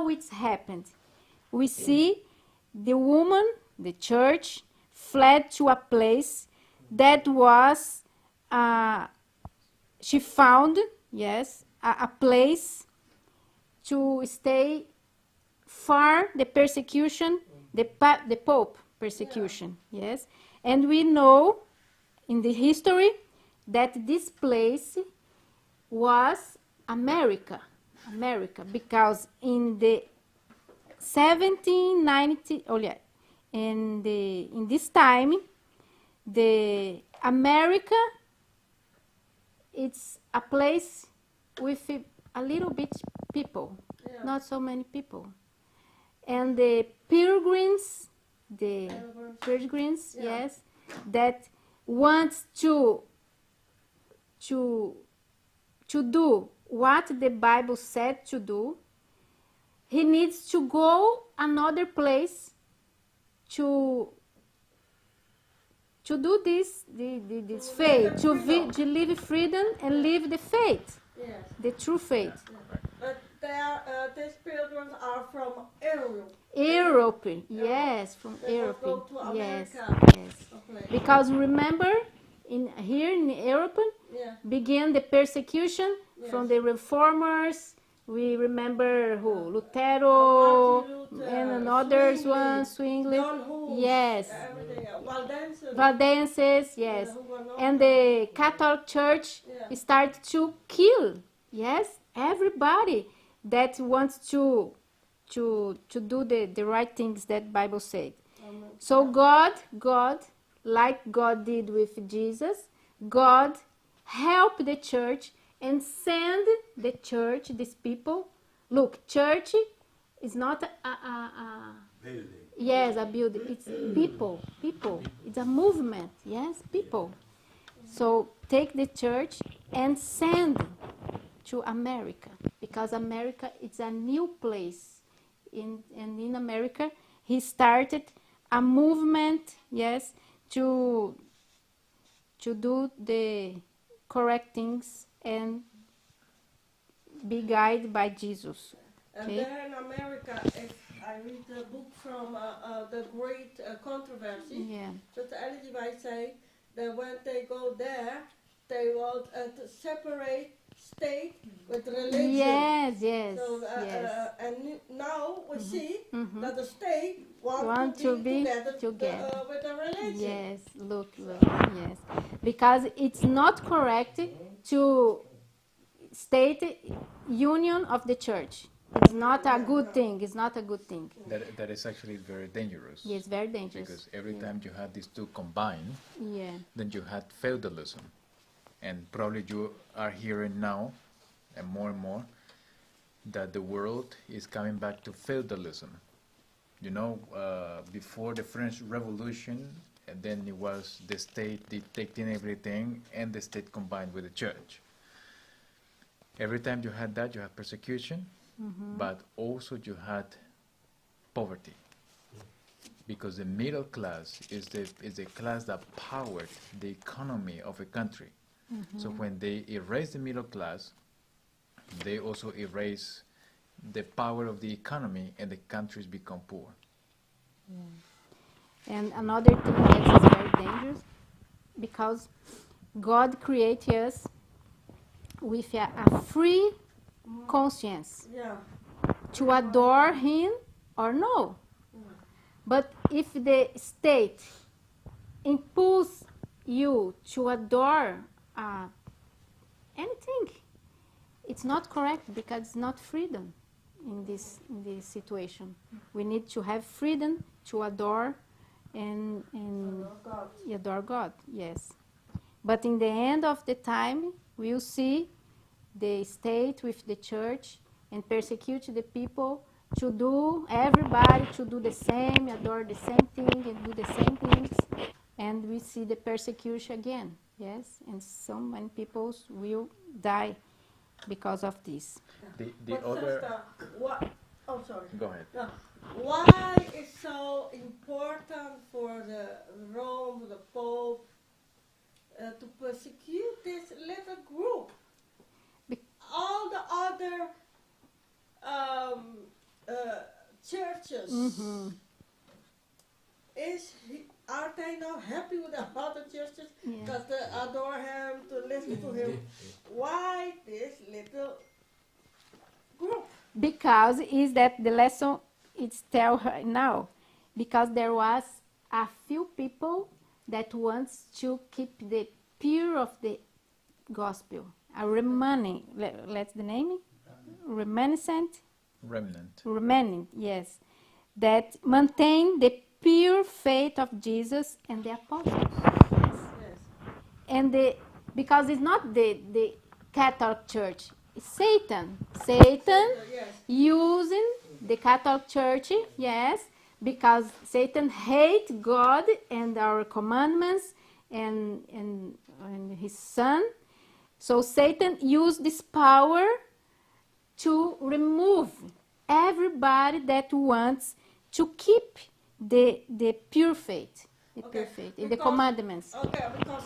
how it's happened. We see the woman, the church, fled to a place that was, she found, yes, a place to stay far the persecution, the Pope persecution, yes. And we know in the history that this place was America, because in the 1790, in this time, the America, it's a place with a little bit people, not so many people, and the pilgrims, yes, that wants to do what the Bible said to do. He needs to go another place to do this faith, to live freedom and live the faith, the true faith. But these pilgrims are from Europe. Yes, from Europe. Go to Yes, America. yes. Okay. Because remember, here in Europe, began the persecution from the reformers. We remember who? Lutero, and others one, Zwingli. Yes. Valdenses, yes. And the Catholic Church started to kill, yes, everybody that wants to do the right things that Bible said. So God, like God did with Jesus, God helped the church and send the church, these people. Look, church is not a building. Yes, a building. It's people. It's a movement. Yes, people. So take the church and send to America, because America is a new place. And in America, he started a movement, yes, to do the correct things and be guided by Jesus. And there in America, if I read the book from the Great Controversy, that LGB say that when they go there, they want to separate state with religion. Yes. So, and now we see that the state want to be be together with the religion. Yes, look, yes. Because it's not correct to state union of the church. It's not a good thing. It's not a good thing. That is actually very dangerous. Yes, very dangerous. Because every time you had these two combined, then you had feudalism. And probably you are hearing now, and more, that the world is coming back to feudalism. You know, before the French Revolution, and then it was the state dictating everything, and the state combined with the church. Every time you had that, you had persecution, but also you had poverty. Because the middle class is the class that powered the economy of a country. So when they erase the middle class, they also erase the power of the economy, and the countries become poor. And another thing that is very dangerous, because God created us with a free conscience to adore Him or no. But if the state imposes you to adore anything, it's not correct, because it's not freedom in this situation. We need to have freedom to adore and adore God, yes. But in the end of the time, we'll see the state with the church and persecute the people to do, everybody to do the same, adore the same thing and do the same things. And we see the persecution again, yes. And so many people will die because of this. The other... Sister, what? Oh, sorry. Go ahead. No. Why is so important for the Rome, the Pope, to persecute this little group? All the other churches. Are they not happy with the other churches? Because they adore him, to listen to him. Why this little group? Because is that the lesson it's tell her now. Because there was a few people that wants to keep the pure of the gospel. A remaining, let's the name? Reminiscent? Remaining, yes. That maintain the pure faith of Jesus and the apostles. Yes. And because it's not the Catholic Church, it's Satan. Satan Yes. using the Catholic Church, yes, because Satan hates God and our commandments and his son. So Satan used this power to remove everybody that wants to keep the pure faith, the pure faith, in the commandments. Okay, because